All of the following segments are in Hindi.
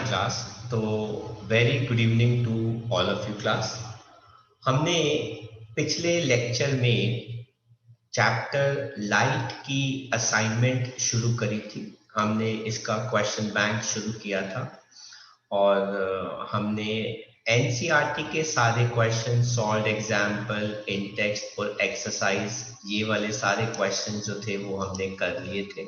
क्लास। तो very good evening to all of you class. हमने पिछले लेक्चर में चैप्टर लाइट की असाइनमेंट शुरू करी थी। हमने इसका क्वेश्चन बैंक शुरू किया था और हमने एनसीईआरटी के सारे क्वेश्चन, सॉल्व एग्जाम्पल, इन टेक्स्ट और एक्सरसाइज, ये वाले सारे क्वेश्चन जो थे वो हमने कर लिए थे।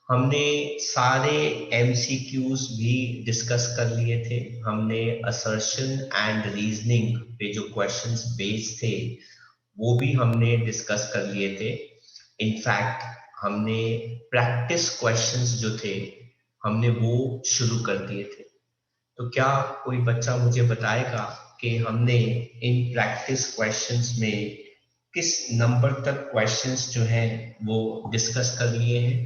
हमने सारे एमसीक्यूज भी डिस्कस कर लिए थे। हमने असर्शन एंड रीजनिंग पे जो क्वेश्चंस बेस्ड थे वो भी हमने डिस्कस कर लिए थे। इनफैक्ट हमने प्रैक्टिस क्वेश्चंस जो थे हमने वो शुरू कर दिए थे। तो क्या कोई बच्चा मुझे बताएगा कि हमने इन प्रैक्टिस क्वेश्चंस में किस नंबर तक क्वेश्चंस जो हैं वो डिस्कस कर लिए हैं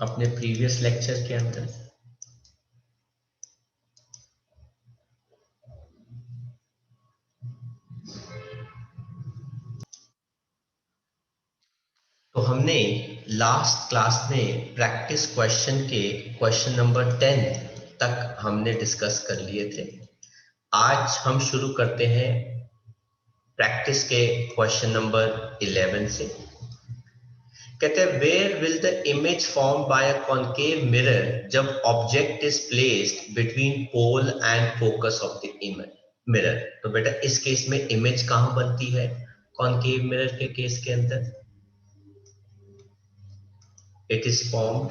अपने प्रीवियस लेक्चर के अंदर? तो हमने लास्ट क्लास में प्रैक्टिस क्वेश्चन के क्वेश्चन नंबर 10 तक हमने डिस्कस कर लिए थे। आज हम शुरू करते हैं प्रैक्टिस के क्वेश्चन नंबर 11 से। कहते हैं where will the image form by a concave mirror जब object is placed between pole and focus of the image mirror. तो बेटा इस केस में इमेज कहां बनती है? कॉनकेव मिरर के केस के अंदर इट इज फॉर्म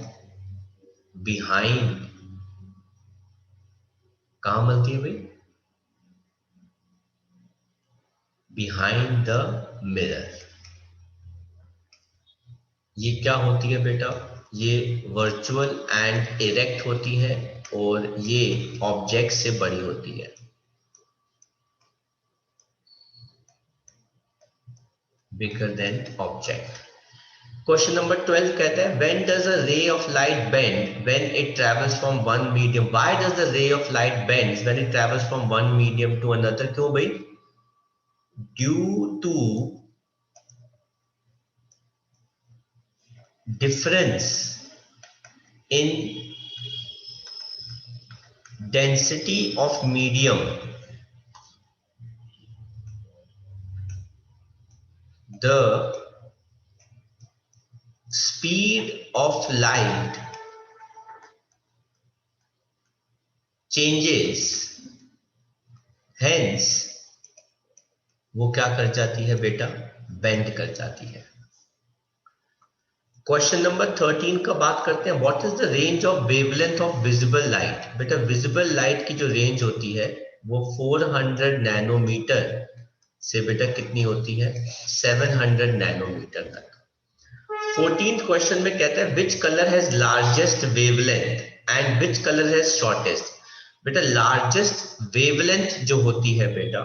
बिहाइंड। कहां बनती है भाई? Behind the mirror. ये क्या होती है बेटा? ये वर्चुअल एंड इरेक्ट होती है और ये ऑब्जेक्ट से बड़ी होती है, bigger than object. Question number 12 कहता है when does a ray of light bend when it travels from one medium? Why does the ray of light bends when it travels from one medium to another? क्यों भाई? Due to difference in density of medium, the speed of light changes, hence वो क्या कर जाती है बेटा? बेंड कर जाती है। क्वेश्चन नंबर 13 का बात करते हैं what is the range of wavelength of visible light? बेटा विजिबल लाइट की जो रेंज होती है वो 400 नैनोमीटर से बेटा कितनी होती है? 700 नैनोमीटर तक। 14th क्वेश्चन में कहता है which colour has largest wavelength and which colour has shortest? बेटा लार्जेस्ट वेवलेंथ जो होती है बेटा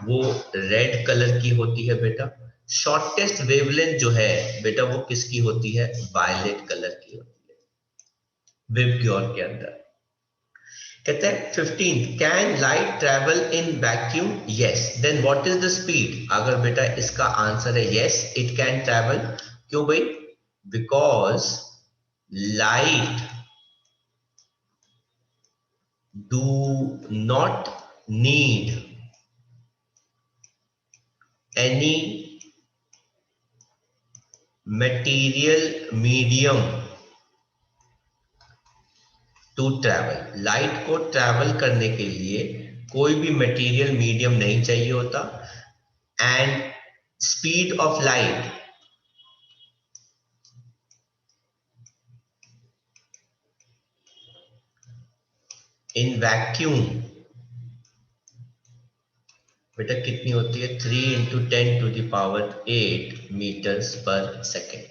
वो रेड कलर की होती है बेटा। शॉर्टेस्ट वेवलेंथ जो है बेटा वो किसकी होती है? वायलेट कलर की होती है विबग्योर के अंदर। कहते हैं 15 can light travel in vacuum? Yes. Then what is the speed? अगर बेटा इसका आंसर है यस, इट कैन ट्रेवल। क्यों भाई? Because light do not need any material medium to travel। Light को ट्रैवल करने के लिए कोई भी मटेरियल मीडियम नहीं चाहिए होता। And speed of light in vacuum बेटा कितनी होती है? 3 × 10⁸ मीटर्स पर सेकेंड।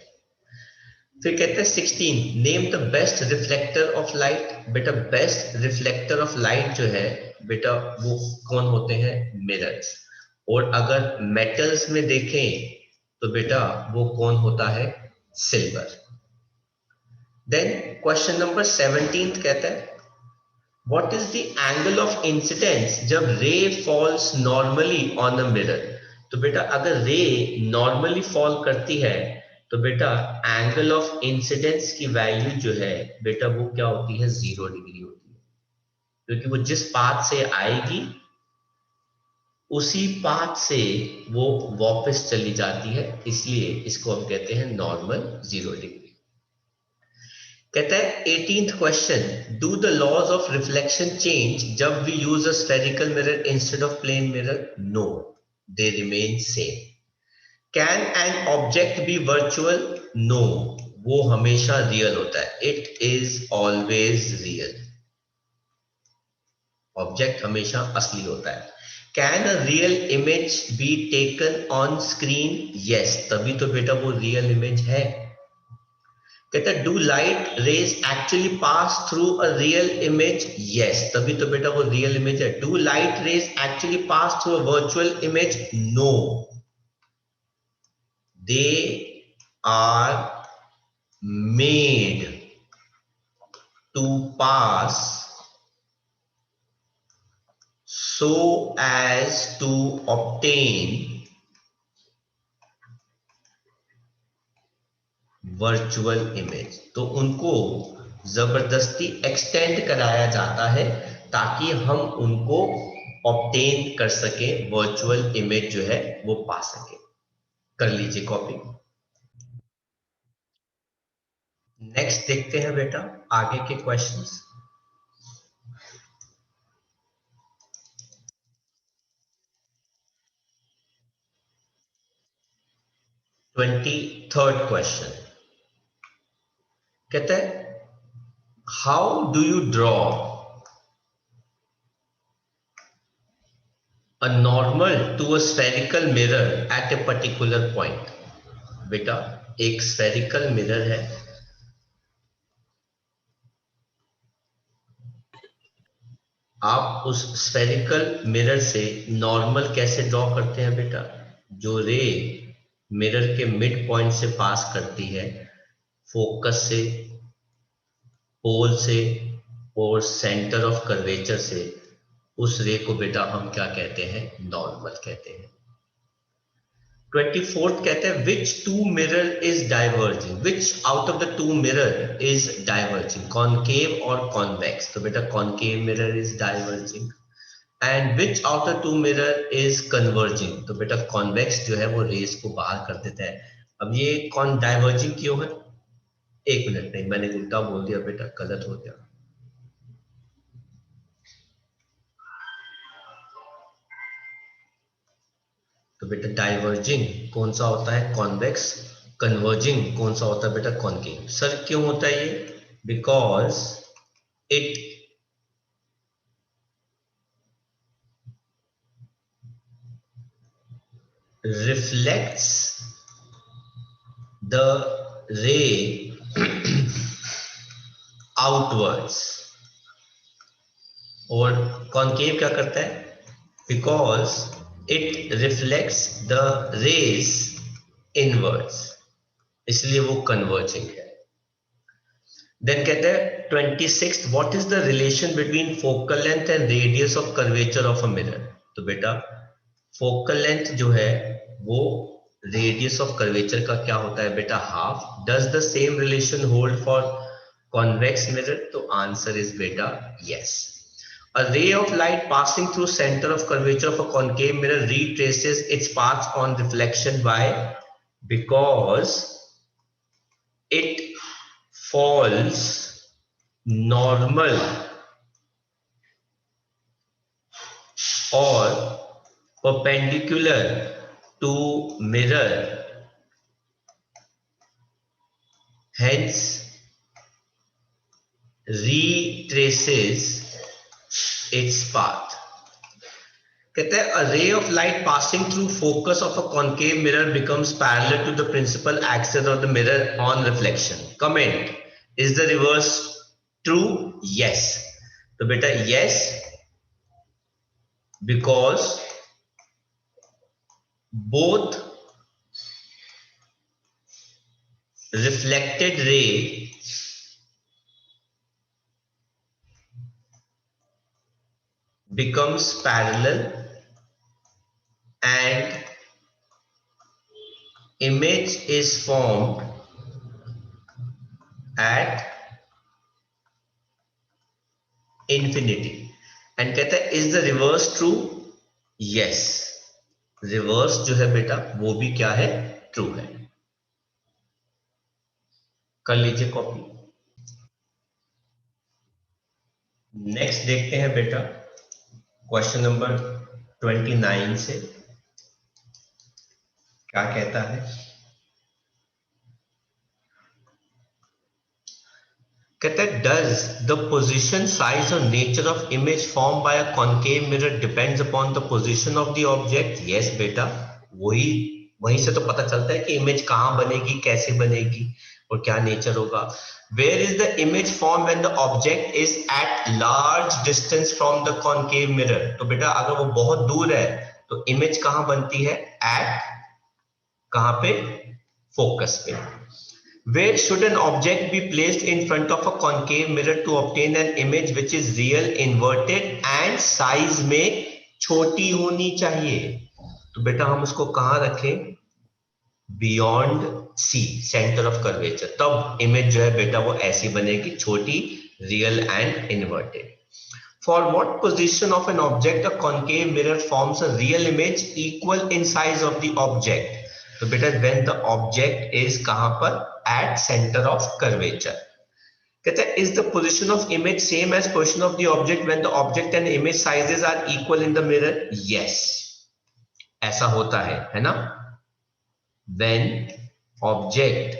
फिर कहते हैं 16 name the best reflector of light. बेटा बेस्ट रिफ्लेक्टर ऑफ लाइट जो है बेटा वो कौन होते हैं? मिरर्स। और अगर मेटल्स में देखें तो बेटा वो कौन होता है? सिल्वर। देन क्वेश्चन नंबर 17 कहता है what is the angle of incidence जब ray falls normally on a mirror? तो बेटा अगर रे नॉर्मली फॉल करती है तो बेटा एंगल ऑफ इंसिडेंस की वैल्यू जो है बेटा वो क्या होती है, 0 डिग्री होती है, क्योंकि वो जिस पाथ से आएगी उसी पाथ से वो वापस चली जाती है, इसलिए इसको हम कहते हैं नॉर्मल 0 डिग्री। कहता है 18th question, do the laws of reflection change जब we use a spherical mirror instead of plane mirror? No, they remain same. Can an object be virtual? No, वो हमेशा रियल होता है, it is always real. Object हमेशा असली होता है। Can a real image be taken on screen? Yes, तभी तो बेटा वो रियल इमेज है। कहता है do light rays actually pass through a real image? Yes, तभी तो बेटा वो रियल इमेज है। Do light rays actually pass through a virtual image? No, they are made to pass so as to obtain virtual image. तो उनको जबरदस्ती एक्सटेंड कराया जाता है ताकि हम उनको ऑब्टेन कर सके, वर्चुअल इमेज जो है वो पा सके। कर लीजिए कॉपी। नेक्स्ट देखते हैं बेटा आगे के क्वेश्चंस। 23rd क्वेश्चन कहता है how do you draw a normal to a spherical mirror at a particular point? बेटा एक spherical mirror है, आप उस spherical mirror से नॉर्मल कैसे ड्रॉ करते हैं बेटा? जो रे मिरर के मिड पॉइंट से पास करती है, फोकस से, पोल से और सेंटर ऑफ कर्वेचर से, उस रे को बेटा हम क्या कहते हैं? नॉर्मल कहते हैं। 24th कहते हैं which two mirror is diverging? Which out of the two mirror is diverging, concave और कॉन्वेक्स? तो बेटा concave mirror is diverging. And which out of two mirror is converging? तो बेटा कॉन्वेक्स जो है वो रेस को बाहर कर देता है। अब ये कौन डाइवर्जिंग क्यों है? एक मिनट, नहीं मैंने उल्टा बोल दिया बेटा, गलत हो गया। तो बेटा डाइवर्जिंग कौन सा होता है? कॉन्वेक्स। कन्वर्जिंग कौन सा होता है बेटा? कॉनकेव। सर क्यों होता है ये? Because it reflects the ray outwards। और कॉनकेव क्या करता है? Because it reflects the rays inwards, इसलिए वो कन्वर्जिंग है। देन कहते हैं 26th what is the relation between focal length and radius of curvature of a mirror? तो बेटा फोकल लेंथ जो है वो रेडियस ऑफ कर्वेचर का क्या होता है बेटा? Half. Does the same relation hold for convex mirror? तो आंसर इज बेटा yes. A ray of light passing through center of curvature of a concave mirror retraces its path on reflection. Why? Because it falls normal or perpendicular to mirror, hence retraces its path। कहते हैं a ray of light passing through focus of a concave mirror becomes parallel to the principal axis of the mirror on reflection। Comment, is the reverse true? Yes। तो बेटा yes, because both reflected ray becomes parallel and image is formed at infinity and कहता है is the reverse true, yes, reverse जो है बेटा वो भी क्या है, ट्रू है। कर लीजिए कॉपी। नेक्स्ट देखते हैं बेटा क्वेश्चन नंबर 29 से क्या कहता है। कहता है डज द पोजिशन साइज और nature of image form by a concave mirror depends upon the position of the object. Yes बेटा, वही वहीं से तो पता चलता है कि इमेज कहां बनेगी, कैसे बनेगी और क्या नेचर होगा। Where is the image form when the object is at large distance from the concave mirror. तो बेटा अगर वो बहुत दूर है तो इमेज कहां बनती है, एट कहां पे, फोकस पे। Where should an object be placed in front of a concave mirror to obtain an image which is real, inverted and size में छोटी होनी चाहिए। तो बेटा हम उसको कहां रखें, beyond C, centre of curvature, तब इमेज जो है बेटा वो ऐसी बनेगी, छोटी, real and inverted. For what position of an object a concave mirror forms a real image equal in size of the object? तो बेटा when the object is कहां पर, at center of curvature। कहते हैं is the position of image same as position of the object when the object and image sizes are equal in the mirror? Yes, ऐसा होता है ना। When object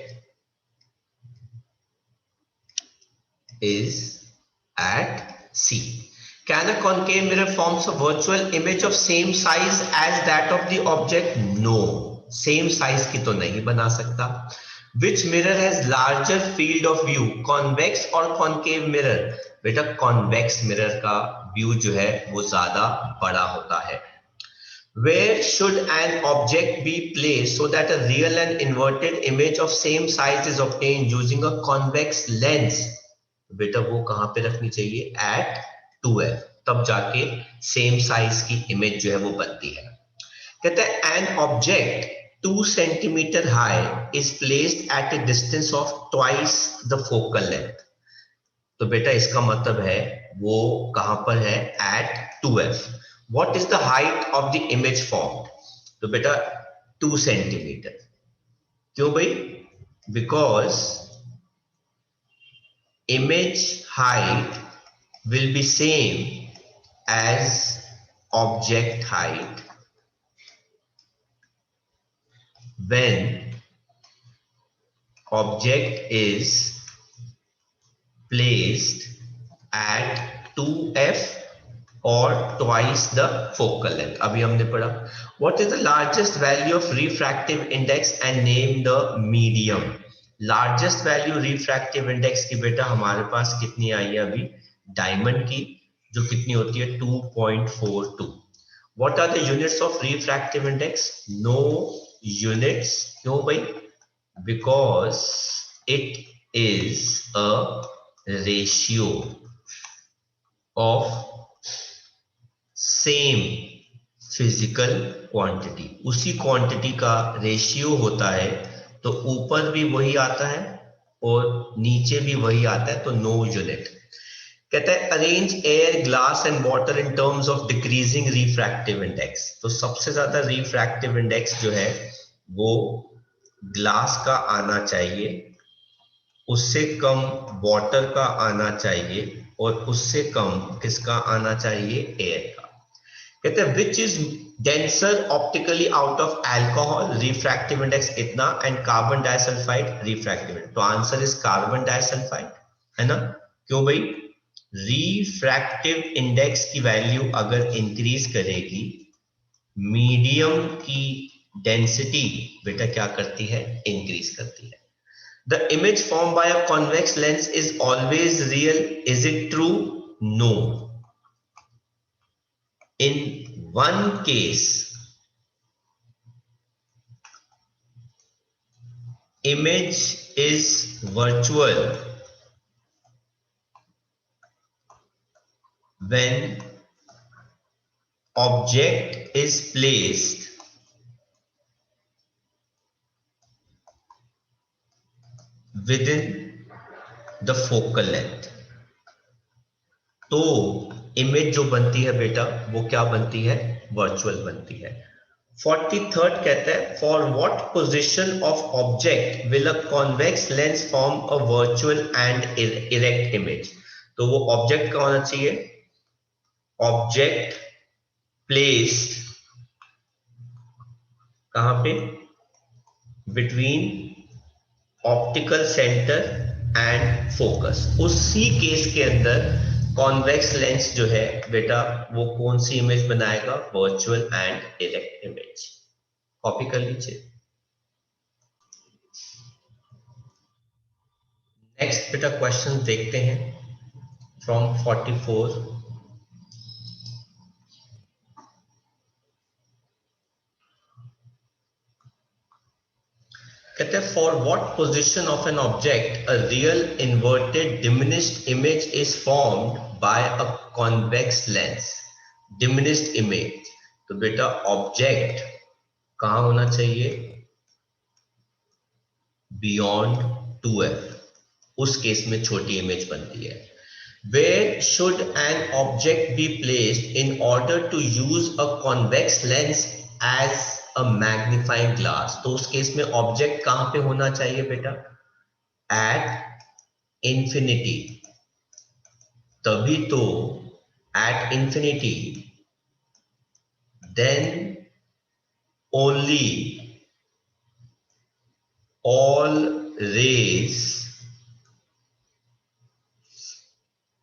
is at C, can a concave mirror forms a virtual image of same size as that of the object? No, same size की तो नहीं बना सकता। Which mirror has larger field of view, convex or concave mirror? बेटा convex mirror का व्यू जो है वो ज्यादा बड़ा होता है। Where should an object be placed so that a real and inverted image of same size is obtained using a convex lens? बेटा वो कहां पे रखनी चाहिए, एट 2f, तब जाके सेम साइज की इमेज जो है वो बनती है। कहते हैं an object 2 centimetre high is placed at a distance of twice the focal length. तो बेटा इसका मतलब है वो कहां पर है, एट 2f। What is the height of the image form? तो बेटा 2 सेंटीमीटर। क्यों भाई, because image height will be same as object height when object is placed at 2f or twice the focal length। अभी हमने पढ़ा what is the largest value of refractive index and name the medium। Largest value refractive index की बेटा हमारे पास कितनी आई है अभी, डायमंड की, जो कितनी होती है 2.42। What are the units of refractive index? No units. क्यों भाई, because it is a ratio of same physical quantity, उसी क्वांटिटी का रेशियो होता है, तो ऊपर भी वही आता है और नीचे भी वही आता है, तो नो यूनिट। कहता है arrange air, glass and water in terms of decreasing refractive index. तो सबसे ज्यादा रिफ्रैक्टिव इंडेक्स जो है वो ग्लास का आना चाहिए, उससे कम वाटर का आना चाहिए और उससे कम किसका आना चाहिए, एयर का। कहते हैं which is denser optically out of alcohol, refractive index इतना, and carbon disulphide refractive index. तो आंसर इज कार्बन डाइसल्फाइड, है ना। क्यों भाई, रिफ्रैक्टिव इंडेक्स की वैल्यू अगर इंक्रीज करेगी, मीडियम की डेंसिटी बेटा क्या करती है, इंक्रीज करती है। The image formed by a convex lens is always real. Is it true? No. In one case, image is virtual when object is placed with in the focal length. तो इमेज जो बनती है बेटा वो क्या बनती है, वर्चुअल बनती है। 43rd कहता है for what position of object will a convex lens form a virtual and erect image. तो वो ऑब्जेक्ट का होना चाहिए, ऑब्जेक्ट प्लेस्ड कहां पे, between optical centre and focus. उसी केस के अंदर कॉन्वेक्स लेंस जो है बेटा वो कौन सी इमेज बनाएगा, virtual and erect image. Copy कर लीजिए। नेक्स्ट बेटा क्वेश्चन देखते हैं फ्रॉम 44। कहते हैं for what position of an object a real inverted diminished image is formed by a convex lens. Diminished image, तो बेटा ऑब्जेक्ट कहां होना चाहिए, बियॉन्ड 2f। उस केस में छोटी इमेज बनती है। Where should an object be placed in order to use a convex lens as a magnifying glass? तो उस केस में ऑब्जेक्ट कहां पे होना चाहिए बेटा, एट इंफिनिटी। तभी तो at infinity then only all rays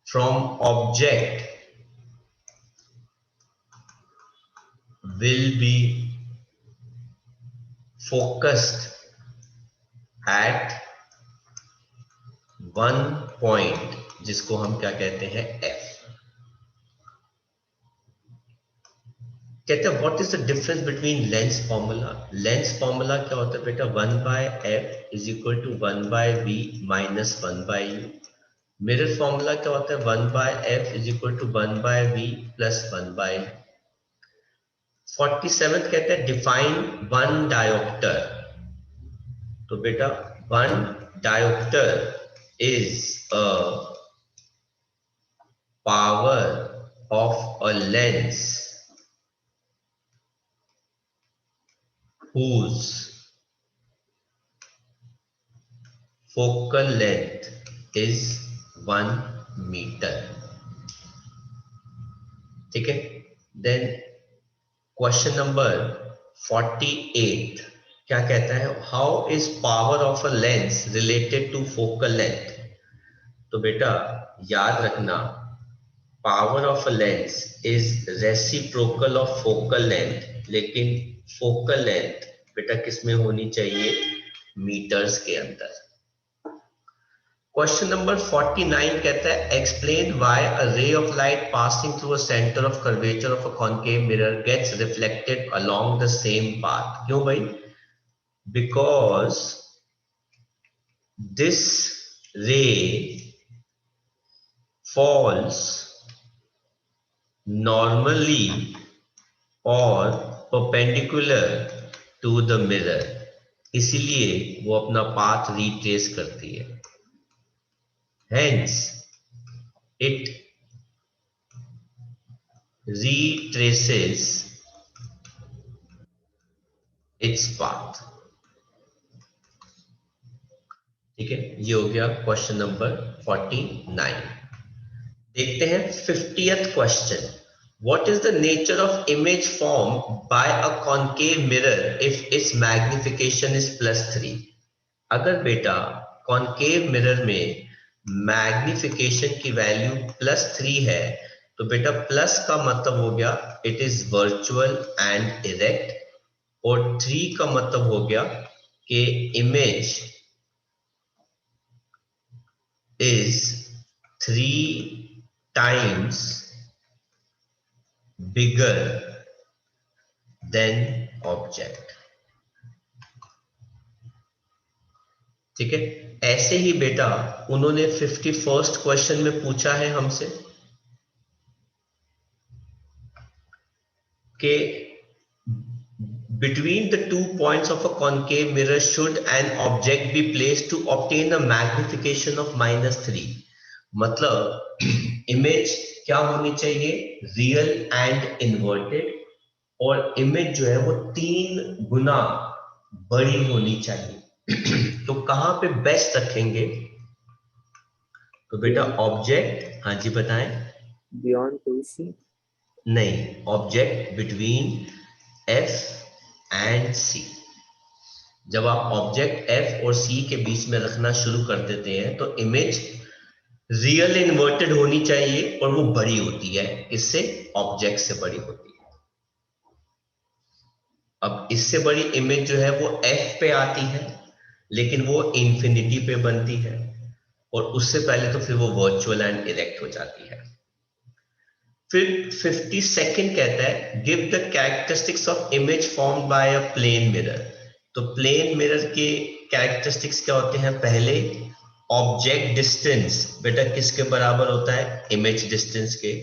from object will be focused at one point, जिसको हम क्या कहते हैं, F। कहते हैं what is the difference between lens formula. Lens formula क्या होता है बेटा, 1/f is equal to 1/v minus 1/u। Mirror formula क्या होता है, 1/f is equal to 1/v plus 1/u। 47 कहते हैं डिफाइन वन डायोप्टर। तो बेटा one dioptre is a power of a lens whose focal length is 1 metre. ठीक है। देन क्वेश्चन नंबर 48 क्या कहता है, how is power of a lens related to focal length. तो बेटा याद रखना, power of a lens is reciprocal of focal length, लेकिन फोकल लेंथ बेटा किस में होनी चाहिए, मीटर्स के अंदर। क्वेश्चन नंबर 49 कहता है explain why a ray of light passing through a centre of curvature of a concave mirror gets reflected along the same path. क्यों भाई, because this ray falls normally और परपेंडिकुलर टू द मिरर, इसीलिए वो अपना पाथ रिट्रेस करती है। Hence, it retraces its path। ठीक है, ये हो गया क्वेश्चन नंबर 49। देखते हैं 50th question, what is the nature of image form by a concave mirror if it's magnification is +3। अगर बेटा कॉन्केव मिरर में मैग्निफिकेशन की वैल्यू +3 है, तो बेटा प्लस का मतलब हो गया it is virtual and erect, और 3 का मतलब हो गया कि image is 3 times bigger than object। ठीक है, ऐसे ही बेटा उन्होंने 51st क्वेश्चन में पूछा है हमसे कि between the 2 points of a concave mirror should an object be placed to obtain a magnification of -3। मतलब इमेज क्या होनी चाहिए, रियल एंड इन्वर्टेड, और इमेज जो है वो 3 गुना बड़ी होनी चाहिए। तो कहां पे बेस्ट रखेंगे? तो बेटा ऑब्जेक्ट, हाँ जी बताएं। Beyond 2C। नहीं, object between F and C। जब आप ऑब्जेक्ट F और C के बीच में रखना शुरू कर देते हैं तो इमेज रियल इन्वर्टेड होनी चाहिए और वो बड़ी होती है, इससे ऑब्जेक्ट से बड़ी होती है। अब इससे बड़ी इमेज जो है वो F पे आती है, लेकिन वो इंफिनिटी पे बनती है, और उससे पहले तो फिर वो वर्चुअल एंड इरेक्ट हो जाती है। फिर 52nd कहता है give the characteristics of image formed by a plane mirror. तो प्लेन मिरर के कैरेक्टरिस्टिक्स क्या होते हैं? पहले ऑब्जेक्ट डिस्टेंस बेटा किसके बराबर होता है? इमेज डिस्टेंस के।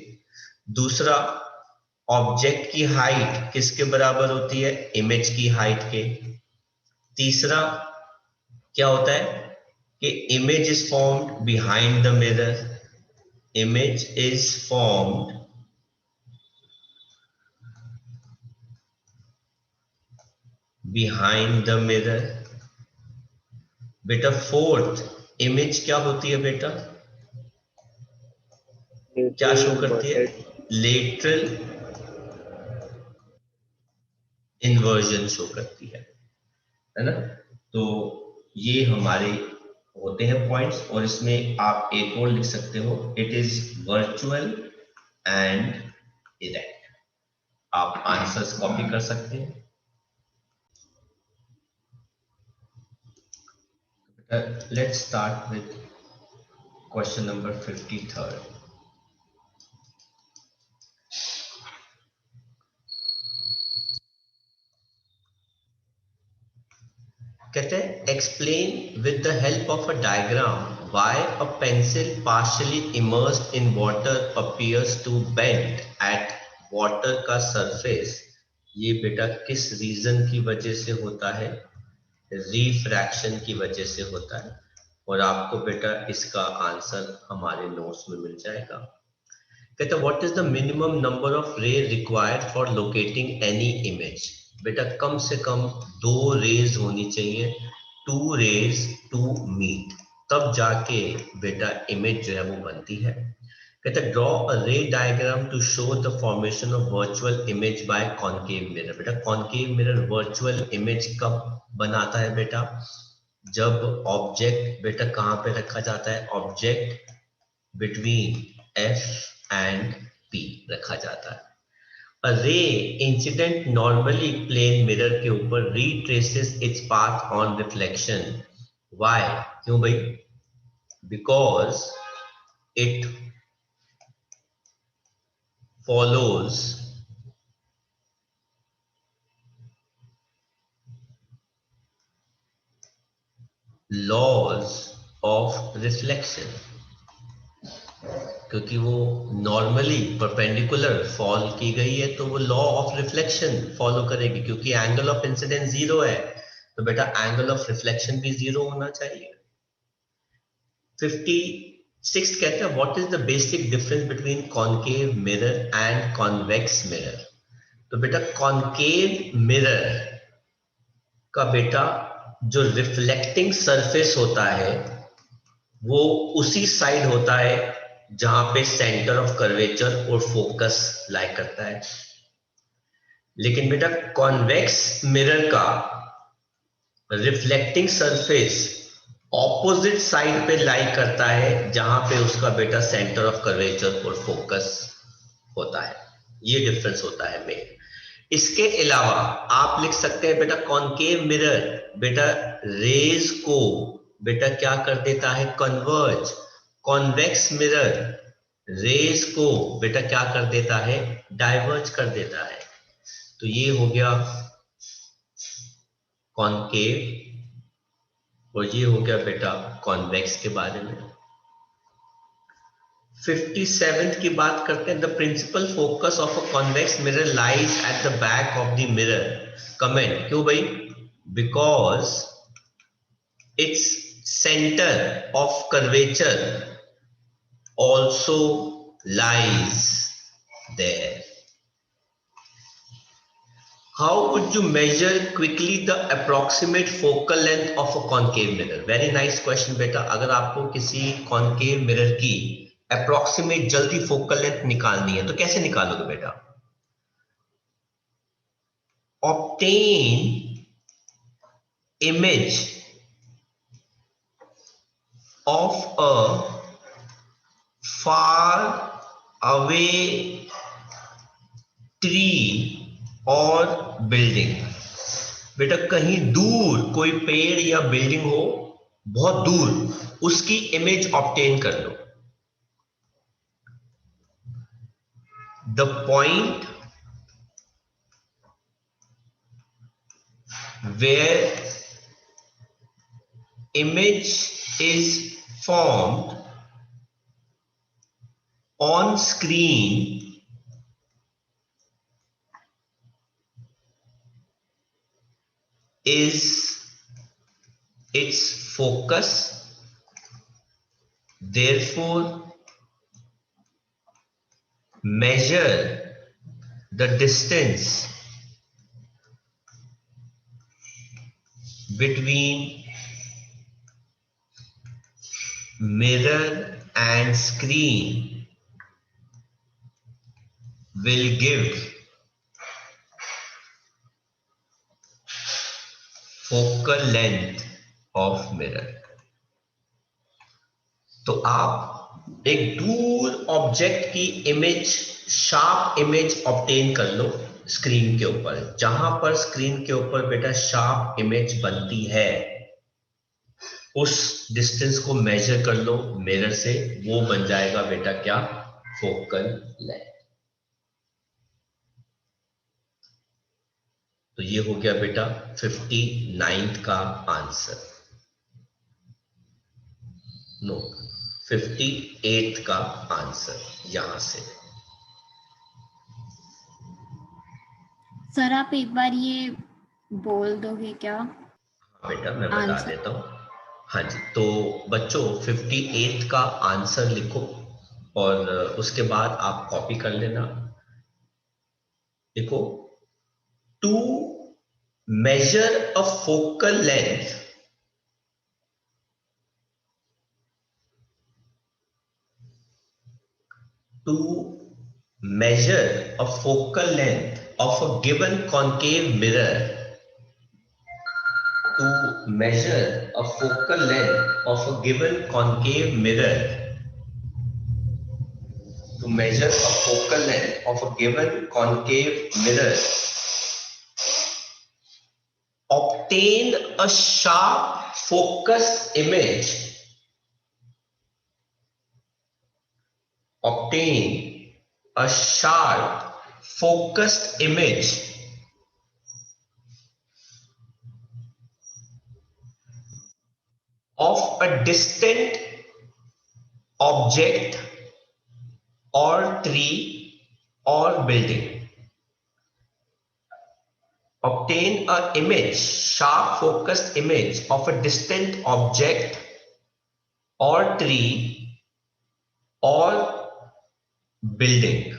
दूसरा, ऑब्जेक्ट की हाइट किसके बराबर होती है? इमेज की हाइट के। तीसरा क्या होता है कि image is formed behind the mirror. Image is formed behind the mirror. बेटा फोर्थ, इमेज क्या होती है बेटा? क्या शो करती है? लेटरल इन्वर्जन शो करती है ना? तो ये हमारे होते हैं पॉइंट्स, और इसमें आप एक और लिख सकते हो, it is virtual and erect. आप आंसर्स कॉपी कर सकते हैं। Let's start with question number 53। कहते हैं explain with the help of a diagram why a pencil partially immersed in water appears to bend at water का सरफेस। ये बेटा किस रीजन की वजह से होता है? रिफ्रैक्शन की वजह से होता है, और आपको बेटा इसका आंसर हमारे नोट्स में मिल जाएगा। कहता है what is the minimum number of रे required for locating any image. बेटा कम से कम 2 रेज होनी चाहिए, 2 रेज टू मीट, तब जाके बेटा इमेज जो है वो बनती है। कहता है draw a ray diagram to show the formation of virtual image by concave mirror. बेटा कॉनकेव मिरर वर्चुअल इमेज कब बनाता है बेटा? जब ऑब्जेक्ट बेटा कहां पे रखा जाता है? Object between F and P रखा जाता है। A ray incident normally plane mirror के ऊपर retraces its path on reflection. Why? क्यों भाई? Because it follows laws of reflection। क्योंकि वो नॉर्मली परपेंडिकुलर फॉल की गई है, तो वो लॉ ऑफ रिफ्लेक्शन फॉलो करेगी। क्योंकि एंगल ऑफ इंसिडेंस 0 है, तो बेटा एंगल ऑफ रिफ्लेक्शन भी 0 होना चाहिए। 56 कहता है what is the basic difference between concave mirror and convex mirror. तो बेटा कॉनकेव मिरर का बेटा जो रिफ्लेक्टिंग सरफेस होता है वो उसी साइड होता है जहां पे सेंटर ऑफ कर्वेचर और फोकस लाई करता है। लेकिन बेटा कॉन्वेक्स मिरर का रिफ्लेक्टिंग सरफेस ऑपोजिट साइड पे लाई करता है जहां पे उसका बेटा सेंटर ऑफ कर्वेचर और फोकस होता है। ये डिफरेंस होता है मेन। इसके अलावा आप लिख सकते हैं बेटा कॉनकेव मिरर बेटा रेज को बेटा क्या कर देता है? कन्वर्ज। कॉन्वेक्स मिरर रेज को बेटा क्या कर देता है? डाइवर्ज कर देता है। तो ये हो गया कॉनकेव, और ये हो गया बेटा कॉन्वेक्स के बारे में। 57th की बात करते हैं. The principal focus of a convex mirror lies at the back of the mirror. Comment. क्यों भाई? Because it's centre of curvature also lies there. How would you measure quickly the approximate focal length of a concave mirror? Very nice question बेटा. अगर आपको किसी concave mirror की approximate जल्दी focal length निकालनी है तो कैसे निकालोगे बेटा? Obtain image of a far away tree or building. बेटा कहीं दूर कोई पेड़ या बिल्डिंग हो, बहुत दूर, उसकी इमेज ऑब्टेन कर लो. The point where image is formed on screen is its focus. Therefore, measure the distance between mirror and screen will give focal length of mirror. तो आप एक दूर ऑब्जेक्ट की इमेज, शार्प इमेज ऑब्टेन कर लो स्क्रीन के ऊपर. जहां पर स्क्रीन के ऊपर बेटा शार्प इमेज बनती है, उस डिस्टेंस को मेजर कर लो मिरर से. वो बन जाएगा बेटा क्या? Focal length. तो ये हो गया बेटा 59th का आंसर. नो, 58th का आंसर यहां से. सर आप एक बार ये बोल दोगे क्या? हाँ बेटा मैं बता देता हूँ. हाँ जी, तो बच्चों 58th का आंसर लिखो और उसके बाद आप कॉपी कर लेना. देखो, to measure a focal length to measure a focal length of a given concave mirror. To measure a focal length of a given concave mirror. To measure a focal length of a given concave mirror, obtain a sharp focused image. Obtain a sharp focused image of a distant object or tree or building. Obtain an image, sharp focused image of a distant object or tree or building.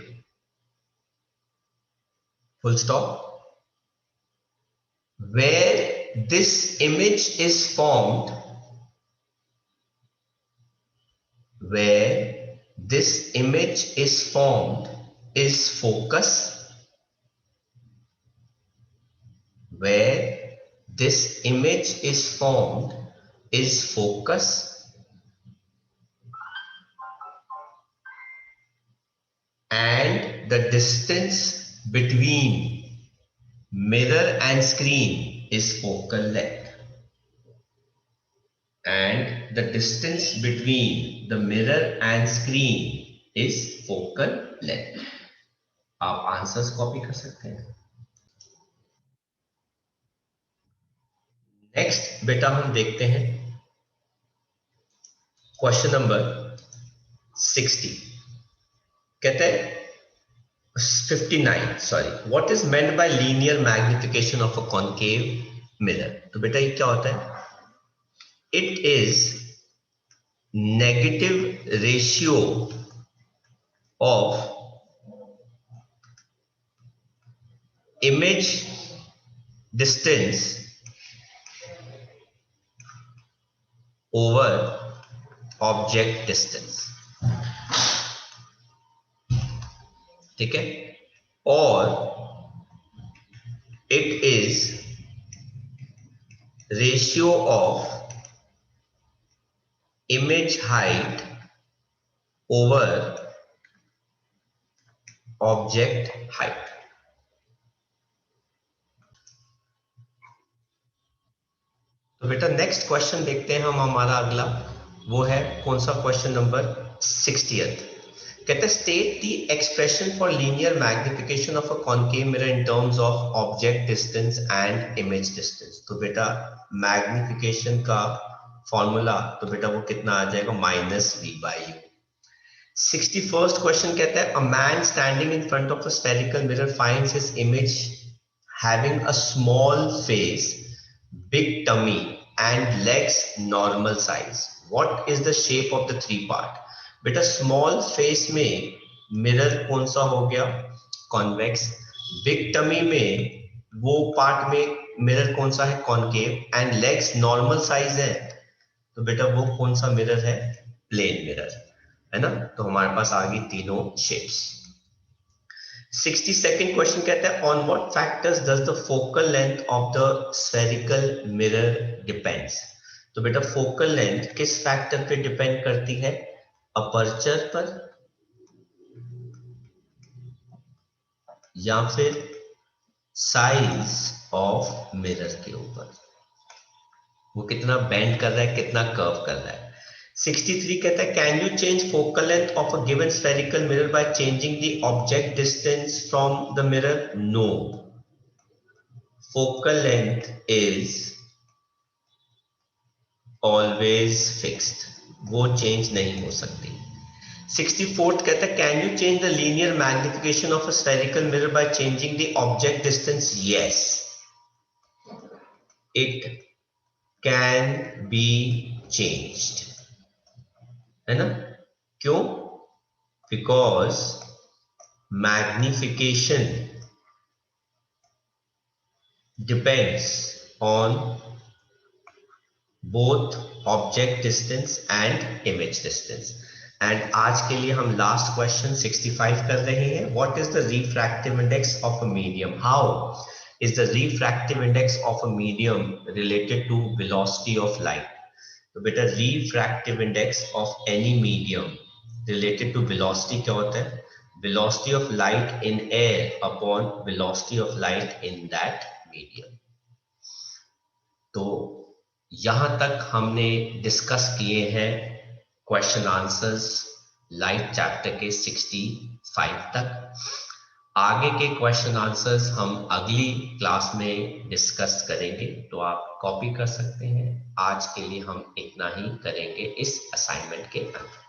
Full stop. Where this image is formed, where this image is formed is focus. Where this image is formed is focus, and the distance between mirror and screen is focal length. And the distance between the mirror and screen is focal length. आप आंसर्स कॉपी कर सकते हैं. नेक्स्ट बेटा हम देखते हैं क्वेश्चन नंबर 60. कहते हैं 59, sorry, what is meant by linear magnification of a concave mirror. तो बेटा ये क्या होता है? It is negative ratio of image distance over object distance, ठीक है, और it is ratio of image height over object height। तो बेटा नेक्स्ट क्वेश्चन देखते हैं हम, हमारा अगला वो है कौन सा? Question number 60th। कहते हैं state the expression for linear magnification of a concave mirror in terms of object distance and image distance. तो बेटा मैग्निफिकेशन का फॉर्मूला तो बेटा वो कितना आ जाएगा? -v/u। 61st क्वेश्चन कहता है a man standing in front of a spherical mirror finds his image having a small face, big tummy and legs normal size. What is the shape of the three part? बेटा small face में मिरर कौन सा हो गया? कॉन्वेक्स। बिग टमी में वो पार्ट में मिरर कौन सा है? Concave. And legs normal size है, तो बेटा वो कौन सा मिरर है? प्लेन मिरर, है ना। तो हमारे पास आ गई तीनों शेप्स। 62nd क्वेश्चन कहता है on what factors does the focal length of the spherical mirror depends. तो बेटा फोकल लेंथ किस फैक्टर पे डिपेंड करती है? अपर्चर पर या फिर साइज ऑफ मिरर के ऊपर, वो कितना बेंड कर रहा है, कितना कर्व कर रहा है। 63 कहता है can you change focal length of a given spherical mirror by changing the object distance from the mirror? No, focal length is always fixed, वो चेंज नहीं हो सकती। 64th कहता है can you change the linear magnification of a spherical mirror by changing the object distance? Yes, it can be changed, है ना। क्यों? Because magnification depends on both object distance and image distance. And आज के लिए हम लास्ट क्वेश्चन 65 कर रहे हैं। What is the refractive index of a medium? How is the refractive index of a medium related to velocity of light? तो बेटा refractive index of any medium related to velocity क्या होता है? Velocity of light in air upon velocity of light in that medium। तो यहां तक हमने डिस्कस किए हैं क्वेश्चन आंसर्स लाइट चैप्टर के 65 तक। आगे के क्वेश्चन आंसर्स हम अगली क्लास में डिस्कस करेंगे, तो आप कॉपी कर सकते हैं। आज के लिए हम इतना ही करेंगे इस असाइनमेंट के अंदर।